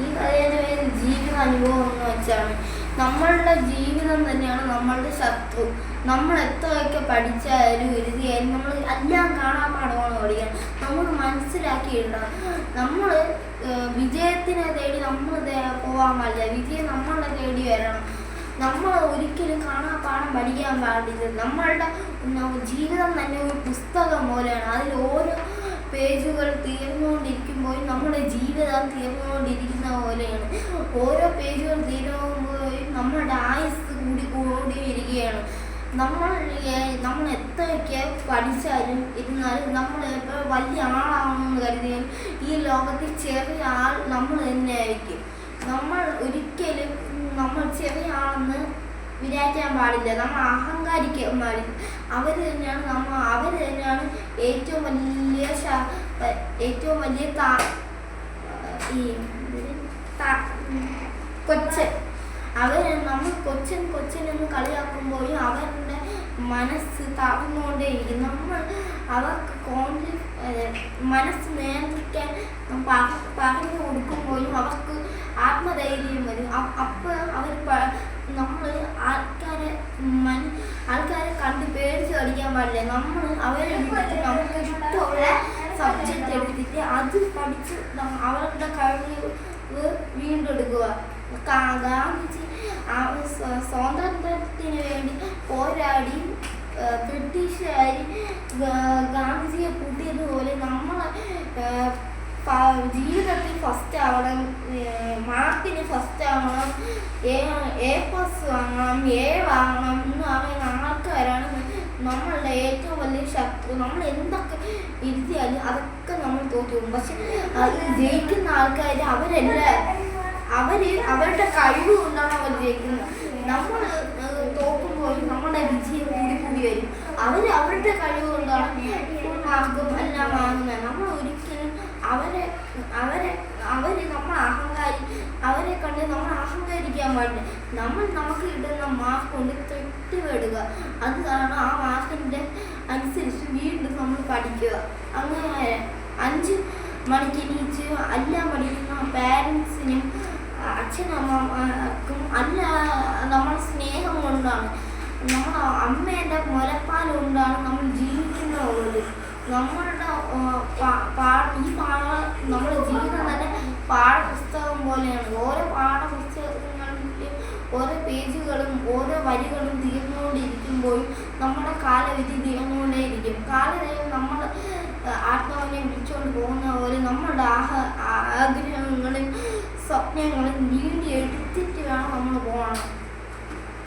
ഈ കഥയുടെ പേര് ജീവിതാനുഭവം എന്ന് വെച്ചാണ്. നമ്മളുടെ ജീവിതം തന്നെയാണ് നമ്മളുടെ ശത്രു. നമ്മൾ എത്രയൊക്കെ പഠിച്ചാലും എഴുതിയാലും നമ്മൾ എല്ലാം കാണാപ്പാടമാണ് പഠിക്കാൻ. നമ്മൾ മനസ്സിലാക്കിയിടണം. നമ്മൾ വിജയത്തിനെ തേടി നമ്മൾ പോകാൻ പാടില്ല, വിജയം നമ്മളെ തേടി വരണം. നമ്മൾ ഒരിക്കലും കാണാപ്പാഠം പഠിക്കാൻ പാടില്ല. നമ്മളുടെ ജീവിതം തന്നെ ഒരു പുസ്തകം പോലെയാണ്. അതിൽ ഓരോ പേജുകൾ തീർന്നുകൊണ്ടിരിക്കുമ്പോൾ നമ്മുടെ ജീവിതം തീർന്നുകൊണ്ടിരിക്കുന്ന പോലെയാണ്. ഓരോ പേജുകൾ തീരുമ്പോഴും നമ്മുടെ ആയുസ് കൂടി വരികയാണ്. നമ്മൾ എത്രയൊക്കെ പഠിച്ചാലും ഇരുന്നാലും നമ്മൾ ഇപ്പോൾ വലിയ ആളാണെന്ന് കരുതിയാലും ഈ ലോകത്തിൽ ചെറിയ ആൾ നമ്മൾ തന്നെ ആയിരിക്കും. നമ്മൾ ഒരിക്കലും നമ്മൾ ചെറിയ ആളെന്ന് വിചാരിക്കാൻ പാടില്ല. നമ്മൾ അഹങ്കാരിക്കാൻ പാടില്ല. അവർ തന്നെയാണ് ഏറ്റവും വലിയ കൊച്ചൻ. നമ്മൾ കൊച്ചനെന്ന് കളിയാക്കുമ്പോഴും അവരുടെ മനസ്സ് തകർന്നുകൊണ്ടേയിരിക്കും. നമ്മൾ അവർക്ക് മനസ്സ് നിയന്ത്രിക്കാൻ പറഞ്ഞു കൊടുക്കുമ്പോഴും അവർക്ക് ആത്മധൈര്യം വരും. അപ്പോൾ നമ്മൾ ആൾക്കാരെ കണ്ട് പേടിച്ച് കളിക്കാൻ പാടില്ല. നമ്മൾ അവരെ നമുക്ക് ഇഷ്ടമുള്ള സബ്ജക്റ്റ് എടുത്തിട്ട് അത് പഠിച്ച് അവരുടെ കഴിവ് വീണ്ടെടുക്കുക. ഗാന്ധിജി സ്വാതന്ത്ര്യത്തിന് വേണ്ടി പോരാടി ബ്രിട്ടീഷുകാർ ഗാന്ധിജിയെ കൂട്ടിയതുപോലെ നമ്മളെ ജീവിതത്തിൽ ഫസ്റ്റ് ആവണം, മാർക്കിന് ഫസ്റ്റ് ആവണം, A+ വാങ്ങണം, A വാങ്ങണം എന്ന് പറയുന്ന ആൾക്കാരാണ് നമ്മളുടെ ഏറ്റവും വലിയ ശത്രു. നമ്മൾ എന്തൊക്കെ ഇരുത്തിയാലും അതൊക്കെ നമ്മൾ തോറ്റുപോകും. പക്ഷെ അത് ജയിക്കുന്ന ആൾക്കാർ അവരുടെ കഴിവ് കൊണ്ടാണ് അവർ ജയിക്കുന്നത്. നമ്മൾ തോക്കുമ്പോഴും നമ്മുടെ വിജയം കൂടി വരും. അവരുടെ കഴിവ് കൊണ്ടാണ് ഫുൾ മാർക്കും എല്ലാം വാങ്ങുന്നത്. നമ്മൾ ഒരിക്കലും അവരെ അവരെ കണ്ട് നമ്മൾ അഹങ്കരിക്കാൻ പാടില്ല. നമുക്ക് കിട്ടുന്ന മാർക്ക് കൊണ്ട് തൃപ്തിപ്പെടുക. അത് കാരണം ആ മാർക്കിൻ്റെ അനുസരിച്ച് വീണ്ടും നമ്മൾ പഠിക്കുക. അങ്ങനെ 5 മണിക്ക് എണീച്ച് എല്ലാം പഠിക്കുന്ന പാരൻസിനും അച്ഛനമ്മമാർക്കും നമ്മുടെ സ്നേഹം കൊണ്ടാണ്, നമ്മുടെ അമ്മേൻ്റെ മുലപ്പാൽ കൊണ്ടാണ് നമ്മൾ ജീവിക്കുന്നത്. നമ്മുടെ ജീവിതം തന്നെ പാഠപുസ്തകം പോലെയാണ്. ഓരോ പാഠപുസ്തകങ്ങളിലും ഓരോ പേജുകളും ഓരോ വരികളും തീർന്നുകൊണ്ടിരിക്കുമ്പോഴും നമ്മുടെ കാലവിധി തീർന്നുകൊണ്ടേയിരിക്കും. കാലദൈവം നമ്മുടെ ആത്മാവിനെ വിളിച്ചുകൊണ്ട് പോകുന്ന പോലെ നമ്മളുടെ ആഗ്രഹങ്ങളും സ്വപ്നങ്ങളും വീണ്ടും എടുത്തിട്ട് വേണം നമ്മൾ പോകണം.